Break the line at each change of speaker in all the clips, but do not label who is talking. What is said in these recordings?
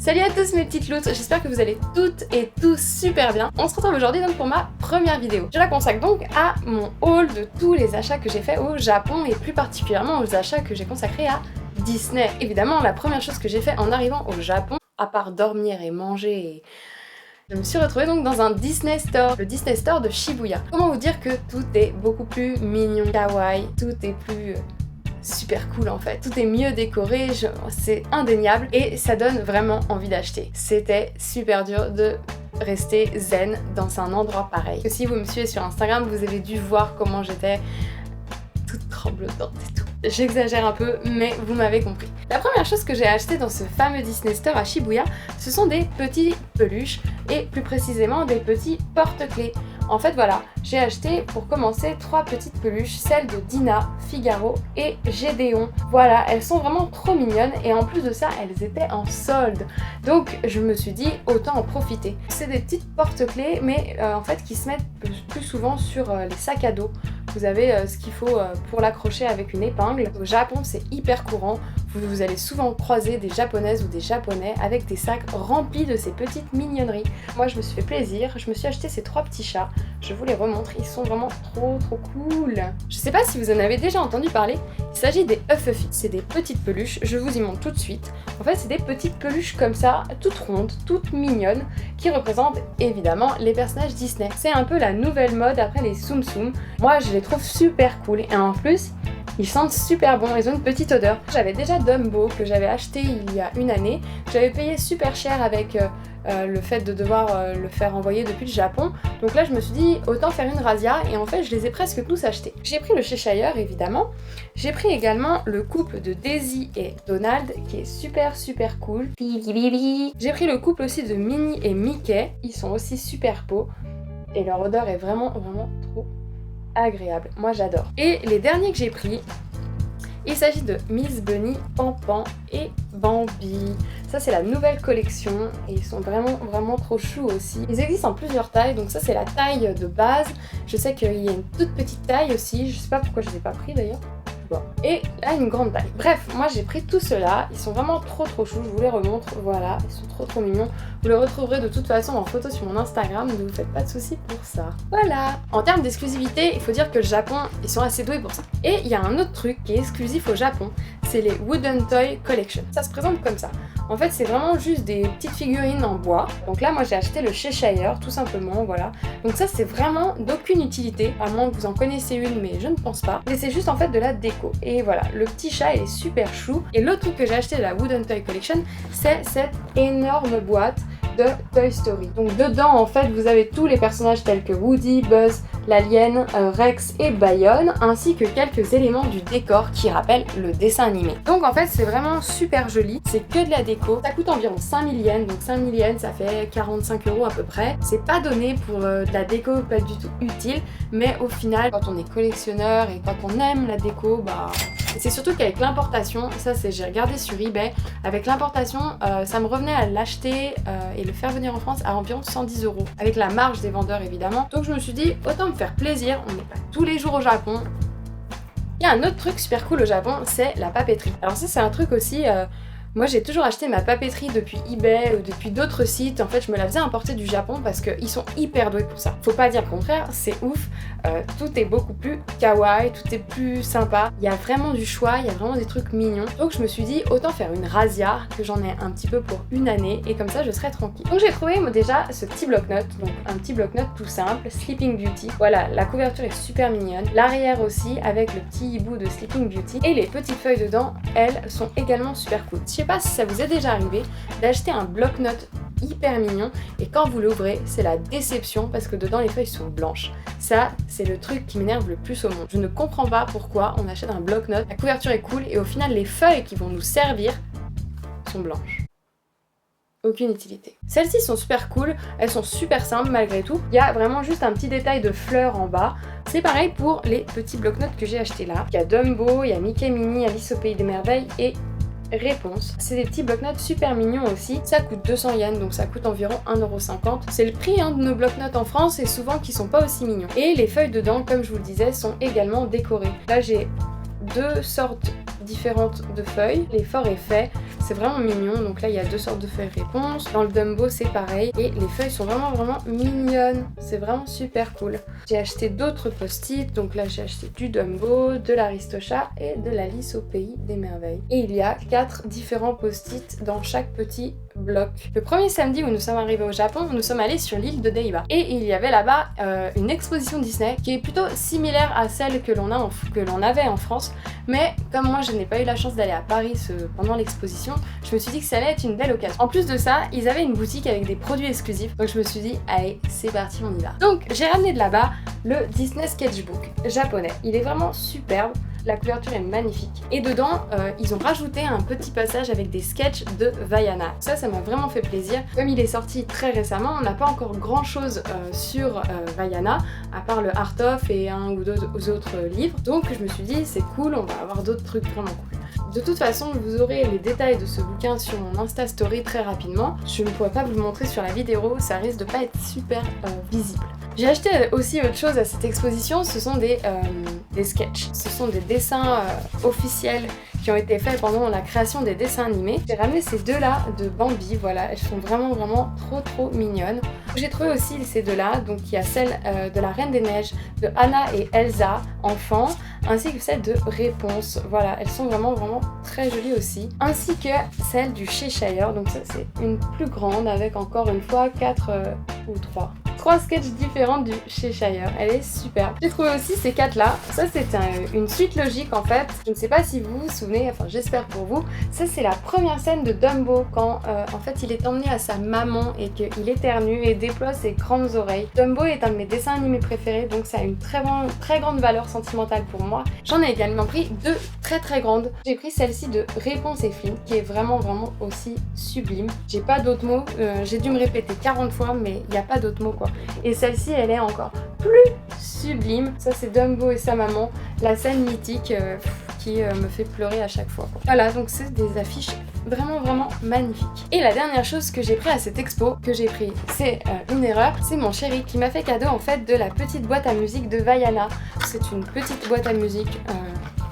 Salut à tous mes petites loutres, j'espère que vous allez toutes et tous super bien. On se retrouve aujourd'hui donc pour ma première vidéo. Je la consacre donc à mon haul de tous les achats que j'ai fait au Japon et plus particulièrement aux achats que j'ai consacrés à Disney. Évidemment, la première chose que j'ai fait en arrivant au Japon, à part dormir et manger je me suis retrouvée donc dans un Disney Store, le Disney Store de Shibuya. Comment vous dire que tout est beaucoup plus mignon, kawaii, tout est plus super cool en fait. Tout est mieux décoré, c'est indéniable et ça donne vraiment envie d'acheter. C'était super dur de rester zen dans un endroit pareil. Et si vous me suivez sur Instagram, vous avez dû voir comment j'étais toute tremblotante et tout. J'exagère un peu, mais vous m'avez compris. La première chose que j'ai acheté dans ce fameux Disney Store à Shibuya, ce sont des petits peluches et plus précisément des petits porte-clés. En fait voilà, j'ai acheté pour commencer 3 petites peluches, celles de Dina, Figaro et Gédéon. Voilà, elles sont vraiment trop mignonnes et en plus de ça, elles étaient en solde. Donc je me suis dit autant en profiter. C'est des petites porte-clés mais en fait qui se mettent plus souvent sur les sacs à dos. Vous avez ce qu'il faut pour l'accrocher avec une épingle. Au Japon, c'est hyper courant. Vous allez souvent croiser des japonaises ou des japonais avec des sacs remplis de ces petites mignonneries. Moi, je me suis fait plaisir. Je me suis acheté ces 3 petits chats. Je vous les remontre. Ils sont vraiment trop cool. Je sais pas si vous en avez déjà entendu parler. Il s'agit des Uffuffy. C'est des petites peluches. Je vous y montre tout de suite. En fait, c'est des petites peluches comme ça, toutes rondes, toutes mignonnes, qui représentent évidemment les personnages Disney. C'est un peu la nouvelle mode après les Tsum Tsum. Moi, je les trouve super cool. Et en plus, ils sentent super bon, ils ont une petite odeur. J'avais déjà Dumbo que j'avais acheté il y a une année. J'avais payé super cher avec le fait de devoir le faire envoyer depuis le Japon. Donc là je me suis dit autant faire une razzia et en fait je les ai presque tous achetés. J'ai pris le Cheshire évidemment. J'ai pris également le couple de Daisy et Donald qui est super cool. J'ai pris le couple aussi de Minnie et Mickey. Ils sont aussi super beaux et leur odeur est vraiment trop agréable, moi j'adore. Et les derniers que j'ai pris, il s'agit de Miss Bunny, Pan et Bambi. Ça c'est la nouvelle collection et ils sont vraiment trop choux aussi. Ils existent en plusieurs tailles, donc ça c'est la taille de base. Je sais qu'il y a une toute petite taille aussi, je sais pas pourquoi je les ai pas pris d'ailleurs. Bon. Et là une grande taille. Bref, moi j'ai pris tout cela, ils sont vraiment trop choux, je vous les remontre, voilà, ils sont trop mignons. Vous les retrouverez de toute façon en photo sur mon Instagram, ne vous faites pas de soucis pour ça. Voilà. En termes d'exclusivité, il faut dire que le Japon, ils sont assez doués pour ça. Et il y a un autre truc qui est exclusif au Japon, c'est les Wooden Toy Collection. Ça se présente comme ça. En fait, c'est vraiment juste des petites figurines en bois. Donc là, moi j'ai acheté le Cheshire, tout simplement, voilà. Donc ça, c'est vraiment d'aucune utilité, à moins que vous en connaissez une, mais je ne pense pas. Mais c'est juste en fait de la déco. Et voilà, le petit chat, il est super chou. Et l'autre truc que j'ai acheté de la Wooden Toy Collection, c'est cette énorme boîte de Toy Story. Donc dedans en fait vous avez tous les personnages tels que Woody, Buzz, l'alien, Rex et Bayonne, ainsi que quelques éléments du décor qui rappellent le dessin animé. Donc en fait c'est vraiment super joli, c'est que de la déco, ça coûte environ 5000 yens, donc 5000 yens ça fait 45 € à peu près. C'est pas donné pour de la déco pas du tout utile, mais au final quand on est collectionneur et quand on aime la déco, bah c'est surtout qu'avec l'importation, ça c'est j'ai regardé sur eBay, avec l'importation ça me revenait à l'acheter et le faire venir en France à environ 110 €, avec la marge des vendeurs évidemment. Donc je me suis dit autant me faire plaisir, on n'est pas tous les jours au Japon. Il y a un autre truc super cool au Japon, c'est la papeterie. Alors ça c'est un truc aussi, moi j'ai toujours acheté ma papeterie depuis eBay ou depuis d'autres sites, en fait je me la faisais importer du Japon parce qu'ils sont hyper doués pour ça. Faut pas dire le contraire, c'est ouf, tout est beaucoup plus kawaii, tout est plus sympa, il y a vraiment du choix, il y a vraiment des trucs mignons. Donc je me suis dit autant faire une razzia, que j'en ai un petit peu pour une année et comme ça je serai tranquille. Donc j'ai trouvé moi, déjà ce petit bloc-notes, donc un petit bloc-notes tout simple, Sleeping Beauty. Voilà, la couverture est super mignonne, l'arrière aussi avec le petit hibou de Sleeping Beauty et les petites feuilles dedans, elles sont également super cool. Je sais pas si ça vous est déjà arrivé d'acheter un bloc-notes hyper mignon et quand vous l'ouvrez c'est la déception parce que dedans les feuilles sont blanches. Ça c'est le truc qui m'énerve le plus au monde. Je ne comprends pas pourquoi on achète un bloc-notes, la couverture est cool et au final les feuilles qui vont nous servir sont blanches. Aucune utilité. Celles-ci sont super cool, elles sont super simples malgré tout. Il y a vraiment juste un petit détail de fleurs en bas. C'est pareil pour les petits bloc-notes que j'ai achetés là. Il y a Dumbo, il y a Mickey, Minnie, Alice au Pays des Merveilles et Réponse. C'est des petits bloc-notes super mignons aussi. Ça coûte 200 yens, donc ça coûte environ 1,50 €. C'est le prix de nos bloc-notes en France et souvent qui sont pas aussi mignons. Et les feuilles dedans, comme je vous le disais, sont également décorées. Là j'ai deux sortes différentes de feuilles. L'effort est fait, c'est vraiment mignon. Donc là il y a 2 sortes de feuilles réponse. Dans le Dumbo c'est pareil et les feuilles sont vraiment mignonnes. C'est vraiment super cool. J'ai acheté d'autres post-it. Donc là j'ai acheté du Dumbo, de l'Aristocha et de l'Alice au pays des merveilles. Et il y a 4 différents post-it dans chaque petit bloc. Le premier samedi où nous sommes arrivés au Japon, nous sommes allés sur l'île de Daiba. Et il y avait là-bas une exposition Disney qui est plutôt similaire à celle que l'on avait en France. Mais comme moi je n'ai pas eu la chance d'aller à Paris pendant l'exposition, je me suis dit que ça allait être une belle occasion. En plus de ça, ils avaient une boutique avec des produits exclusifs. Donc je me suis dit, allez, c'est parti, on y va. Donc j'ai ramené de là-bas le Disney Sketchbook japonais. Il est vraiment superbe. La couverture est magnifique. Et dedans, ils ont rajouté un petit passage avec des sketchs de Vaiana. Ça m'a vraiment fait plaisir. Comme il est sorti très récemment, on n'a pas encore grand chose sur Vaiana, à part le Art of et un ou deux autres livres. Donc je me suis dit, c'est cool, on va avoir d'autres trucs vraiment cool. De toute façon, vous aurez les détails de ce bouquin sur mon Insta Story très rapidement. Je ne pourrais pas vous le montrer sur la vidéo, ça risque de pas être super visible. J'ai acheté aussi autre chose à cette exposition, ce sont des sketchs. Ce sont des dessins officiels qui ont été faits pendant la création des dessins animés. J'ai ramené ces deux-là de Bambi, voilà, elles sont vraiment trop mignonnes. J'ai trouvé aussi ces deux-là, donc il y a celle de la Reine des Neiges, de Anna et Elsa, enfants, ainsi que celle de Réponse. Voilà, elles sont vraiment très jolies aussi. Ainsi que celle du Cheshire, donc ça c'est une plus grande avec encore une fois 4 ou 3 sketchs différents du Cheshire. Elle est superbe. J'ai trouvé aussi ces 4 là. Ça c'est une suite logique en fait. Je ne sais pas si vous vous souvenez, enfin j'espère pour vous. Ça c'est la première scène de Dumbo quand en fait il est emmené à sa maman et qu'il éternue et déploie ses grandes oreilles. Dumbo est un de mes dessins animés préférés, donc ça a une très grande valeur sentimentale pour moi. J'en ai également pris 2 très grandes. J'ai pris celle-ci de Réponse et Film qui est vraiment aussi sublime. J'ai pas d'autres mots. J'ai dû me répéter 40 fois mais il n'y a pas d'autres mots quoi. Et celle-ci elle est encore plus sublime. Ça c'est Dumbo et sa maman, la scène mythique qui me fait pleurer à chaque fois quoi. Voilà, donc c'est des affiches vraiment magnifiques. Et la dernière chose que j'ai pris à cette expo, c'est une erreur, c'est mon chéri qui m'a fait cadeau en fait de la petite boîte à musique de Vaiana. C'est une petite boîte à musique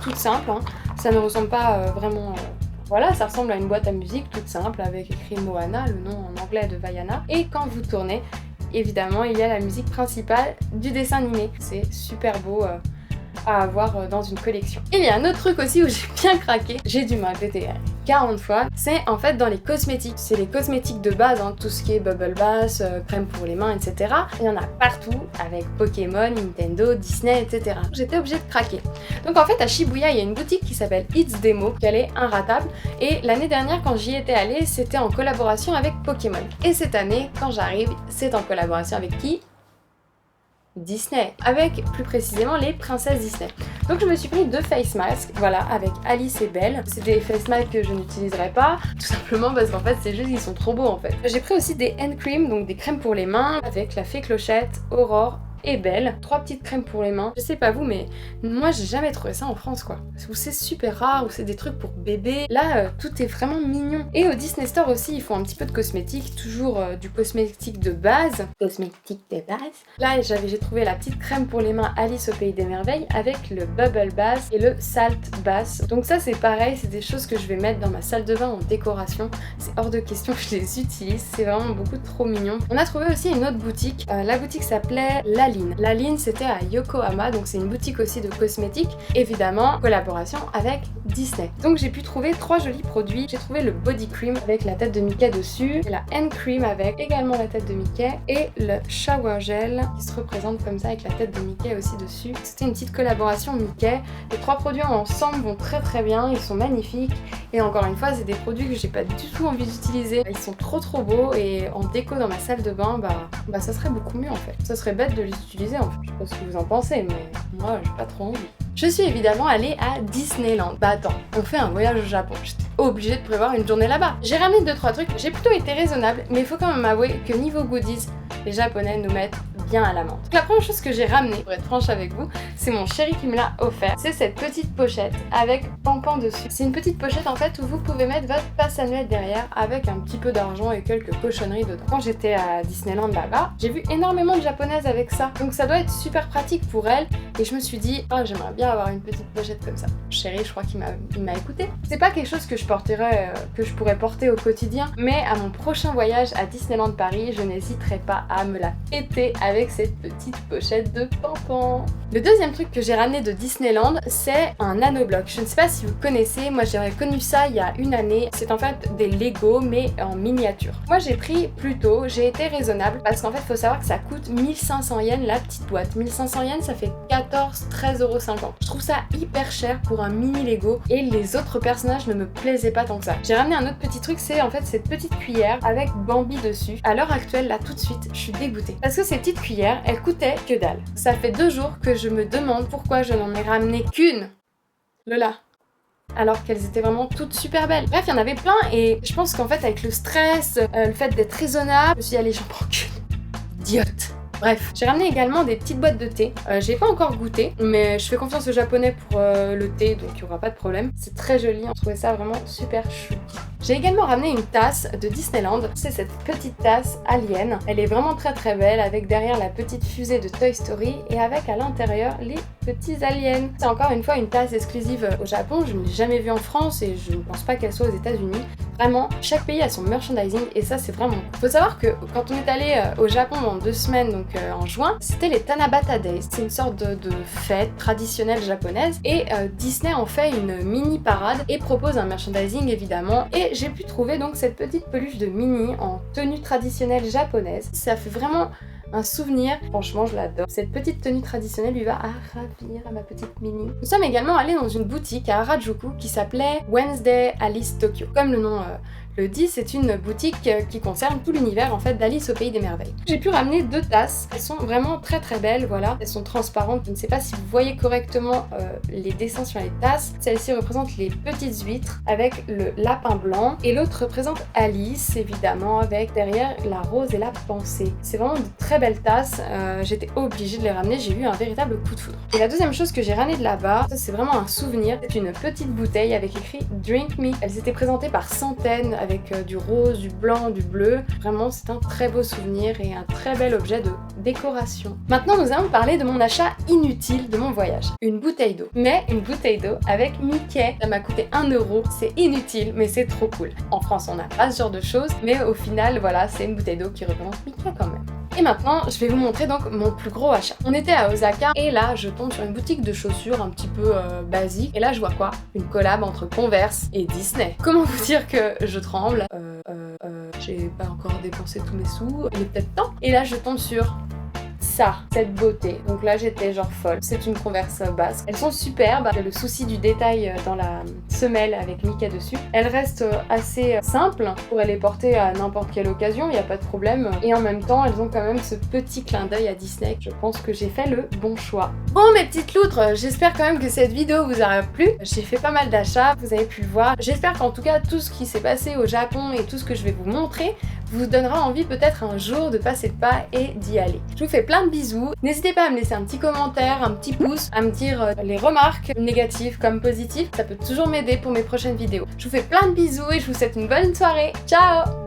toute simple, hein. Ça ne ressemble pas vraiment... Voilà, ça ressemble à une boîte à musique toute simple avec écrit Moana, le nom en anglais de Vaiana. Et quand vous tournez, évidemment, il y a la musique principale du dessin animé. C'est super beau à avoir dans une collection. Il y a un autre truc aussi où j'ai bien craqué, j'ai dû me répéter 40 fois, c'est en fait dans les cosmétiques. C'est les cosmétiques de base, hein, tout ce qui est Bubble Bath, crème pour les mains, etc. Il y en a partout avec Pokémon, Nintendo, Disney, etc. J'étais obligée de craquer. Donc en fait à Shibuya, il y a une boutique qui s'appelle It's Demo, qui est inratable. Et l'année dernière, quand j'y étais allée, c'était en collaboration avec Pokémon. Et cette année, quand j'arrive, c'est en collaboration avec qui ? Disney, avec plus précisément les princesses Disney. Donc je me suis pris 2 face masks, voilà, avec Alice et Belle. C'est des face masks que je n'utiliserai pas, tout simplement parce qu'en fait c'est juste qu'ils sont trop beaux en fait. J'ai pris aussi des hand cream, donc des crèmes pour les mains, avec la fée Clochette, Aurore et Belle. 3 petites crèmes pour les mains. Je sais pas vous, mais moi j'ai jamais trouvé ça en France quoi. Ou c'est super rare, ou c'est des trucs pour bébé. Là, tout est vraiment mignon. Et au Disney Store aussi, ils font un petit peu de cosmétique, toujours du cosmétique de base. Cosmétique de base. Là, j'ai trouvé la petite crème pour les mains Alice au pays des merveilles avec le Bubble Bath et le Salt Bath. Donc ça c'est pareil, c'est des choses que je vais mettre dans ma salle de bain en décoration. C'est hors de question que je les utilise, c'est vraiment beaucoup trop mignon. On a trouvé aussi une autre boutique. La boutique s'appelait Laline, c'était à Yokohama, donc c'est une boutique aussi de cosmétiques, évidemment, collaboration avec Disney. Donc j'ai pu trouver 3 jolis produits. J'ai trouvé le body cream avec la tête de Mickey dessus, la hand cream avec également la tête de Mickey, et le shower gel qui se représente comme ça avec la tête de Mickey aussi dessus. C'était une petite collaboration Mickey. Les 3 produits ensemble vont très bien, ils sont magnifiques, et encore une fois, c'est des produits que j'ai pas du tout envie d'utiliser. Ils sont trop beaux, et en déco dans ma salle de bain, bah ça serait beaucoup mieux en fait. Ça serait bête de les utiliser en fait. Je sais pas ce que vous en pensez, mais moi j'ai pas trop envie. Je suis évidemment allée à Disneyland. Bah attends, on fait un voyage au Japon, j'étais obligée de prévoir une journée là-bas. J'ai ramené 2-3 trucs, j'ai plutôt été raisonnable, mais il faut quand même avouer que niveau goodies, les Japonais nous mettent bien à l'amende. La première chose que j'ai ramenée, pour être franche avec vous, c'est mon chéri qui me l'a offert. C'est cette petite pochette avec Pampan dessus. C'est une petite pochette en fait où vous pouvez mettre votre passe annuel derrière avec un petit peu d'argent et quelques cochonneries dedans. Quand j'étais à Disneyland là-bas, j'ai vu énormément de japonaises avec ça. Donc ça doit être super pratique pour elles. Et je me suis dit, oh, j'aimerais bien avoir une petite pochette comme ça. Chéri, je crois qu'il m'a écouté. C'est pas quelque chose que je porterais, que je pourrais porter au quotidien, mais à mon prochain voyage à Disneyland Paris, je n'hésiterai pas à me la péter avec cette petite pochette de Pampan. Le deuxième truc que j'ai ramené de Disneyland, c'est un nanobloc. Je ne sais pas si vous connaissez, moi j'ai connu ça il y a une année. C'est en fait des Lego mais en miniature. Moi j'ai pris plus tôt, j'ai été raisonnable parce qu'en fait il faut savoir que ça coûte 1500 yens la petite boîte. 1500 yens ça fait 13,50 €. Je trouve ça hyper cher pour un mini Lego et les autres personnages ne me plaisaient pas tant que ça. J'ai ramené un autre petit truc, c'est en fait cette petite cuillère avec Bambi dessus. À l'heure actuelle, là tout de suite, je suis dégoûtée. Parce que ces petites cuillères, elles coûtaient que dalle. Ça fait 2 jours que je me demande pourquoi je n'en ai ramené qu'une. Lola. Alors qu'elles étaient vraiment toutes super belles. Bref, il y en avait plein et je pense qu'en fait avec le stress, le fait d'être raisonnable, je me suis dit allez j'en prends qu'une. Idiote. Bref, j'ai ramené également des petites boîtes de thé. J'ai pas encore goûté, mais je fais confiance aux japonais pour le thé, donc il y aura pas de problème. C'est très joli, on trouvait ça vraiment super chou. J'ai également ramené une tasse de Disneyland. C'est cette petite tasse Alien. Elle est vraiment très très belle, avec derrière la petite fusée de Toy Story et avec à l'intérieur les petits aliens. C'est encore une fois une tasse exclusive au Japon. Je ne l'ai jamais vue en France et je ne pense pas qu'elle soit aux États-Unis. Vraiment, chaque pays a son merchandising et ça c'est vraiment cool. Faut savoir que quand on est allé au Japon dans 2 semaines, donc en juin, c'était les Tanabata Days. C'est une sorte de fête traditionnelle japonaise et Disney en fait une mini parade et propose un merchandising évidemment. Et j'ai pu trouver donc cette petite peluche de Minnie en tenue traditionnelle japonaise. Ça fait vraiment un souvenir, franchement je l'adore. Cette petite tenue traditionnelle lui va à ravir à ma petite Minnie. Nous sommes également allés dans une boutique à Harajuku qui s'appelait Wednesday Alice Tokyo. Comme le nom le dit, c'est une boutique qui concerne tout l'univers en fait d'Alice au pays des merveilles. J'ai pu ramener 2 tasses, elles sont vraiment très très belles, voilà. Elles sont transparentes, je ne sais pas si vous voyez correctement les dessins sur les tasses. Celle-ci représente les petites huîtres avec le lapin blanc et l'autre représente Alice évidemment avec derrière la rose et la pensée. C'est vraiment de très belles tasses, j'étais obligée de les ramener, j'ai eu un véritable coup de foudre. Et la deuxième chose que j'ai ramenée de là-bas, c'est vraiment un souvenir, c'est une petite bouteille avec écrit Drink Me. Elles étaient présentées par centaines avec du rose, du blanc, du bleu. Vraiment, c'est un très beau souvenir et un très bel objet de décoration. Maintenant, nous allons parler de mon achat inutile de mon voyage. Une bouteille d'eau. Mais une bouteille d'eau avec Mickey. Ça m'a coûté 1 €. C'est inutile, mais c'est trop cool. En France, on n'a pas ce genre de choses, mais au final, voilà, c'est une bouteille d'eau qui représente Mickey quand même. Et maintenant, je vais vous montrer donc mon plus gros achat. On était à Osaka et là, je tombe sur une boutique de chaussures un petit peu basique. Et là, je vois quoi? Une collab entre Converse et Disney. Comment vous dire que je tremble? J'ai pas encore dépensé tous mes sous, il est peut-être temps. Et là, je tombe sur ça, cette beauté. Donc là j'étais genre folle. C'est une Converse basque. Elles sont superbes. Il y a le souci du détail dans la semelle avec Mickey dessus. Elles restent assez simples. On pourrait les porter à n'importe quelle occasion, il n'y a pas de problème. Et en même temps, elles ont quand même ce petit clin d'œil à Disney. Je pense que j'ai fait le bon choix. Bon mes petites loutres, j'espère quand même que cette vidéo vous aura plu. J'ai fait pas mal d'achats, vous avez pu le voir. J'espère qu'en tout cas tout ce qui s'est passé au Japon et tout ce que je vais vous montrer vous donnera envie peut-être un jour de passer le pas et d'y aller. Je vous fais plein de bisous. N'hésitez pas à me laisser un petit commentaire, un petit pouce, à me dire les remarques négatives comme positives. Ça peut toujours m'aider pour mes prochaines vidéos. Je vous fais plein de bisous et je vous souhaite une bonne soirée. Ciao!